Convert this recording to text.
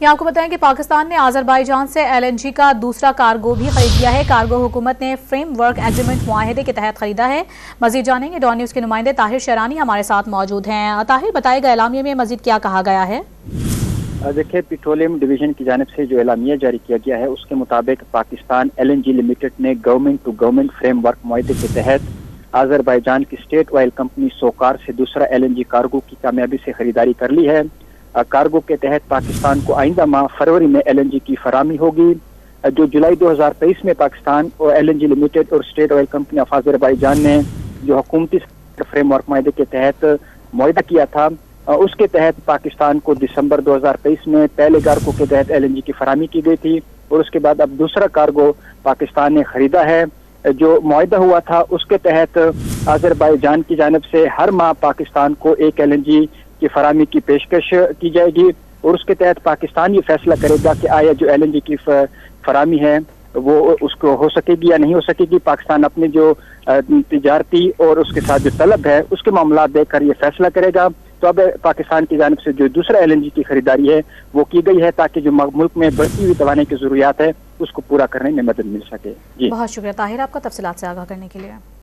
यहाँ आपको बताएं कि पाकिस्तान ने आज़रबाईजान से LNG का दूसरा कार्गो भी खरीद लिया है। कार्गो हुकूमत ने फ्रेम वर्क एग्रीमेंट मुआहदे के तहत खरीदा है। मजीद जानेंगे, डॉन न्यूज़ के नुमाइंदे ताहिर शरानी हमारे साथ मौजूद हैं। ताहिर, बताएगा एलामिया में मजीद क्या कहा गया है? देखिए, पेट्रोलियम डिवीजन की जानिब से जो एलामिया जारी किया गया है उसके मुताबिक पाकिस्तान LNG लिमिटेड ने government to government framework मुआहदे के तहत आज़रबाईजान की स्टेट ऑयल कंपनी सोकार से दूसरा LNG कार्गो की कामयाबी से खरीदारी कर ली है। कार्गो के तहत पाकिस्तान को आइंदा माह फरवरी में LNG की फराहमी होगी। जो जुलाई 2023 में पाकिस्तान और LNG लिमिटेड और state oil company of Azerbaijan ने जो हुकूमती फ्रेम वर्क मुआहदे के तहत मुआहदा किया था, उसके तहत पाकिस्तान को दिसंबर 2023 में पहले कार्गो के तहत LNG की फराहमी की गई थी और उसके बाद अब दूसरा कार्गो पाकिस्तान ने खरीदा है। जो मुआहदा हुआ था उसके तहत आज़रबाईजान की जानिब से हर माह पाकिस्तान को एक LNG की फराहमी की पेशकश की जाएगी और उसके तहत पाकिस्तान ये फैसला करेगा कि आया जो LNG की फराहमी है वो उसको हो सकेगी या नहीं हो सकेगी। पाकिस्तान अपने जो तिजारती और उसके साथ जो तलब है उसके मामला देखकर ये फैसला करेगा। तो अब पाकिस्तान की जानिब से जो दूसरा LNG की खरीदारी है वो की गई है ताकि जो मुल्क में बढ़ती हुई तवानाई की जरूरियात है उसको पूरा करने में मदद मिल सके। जी, बहुत शुक्रिया ताहिर आपका तफसीलात से आगाह करने के लिए।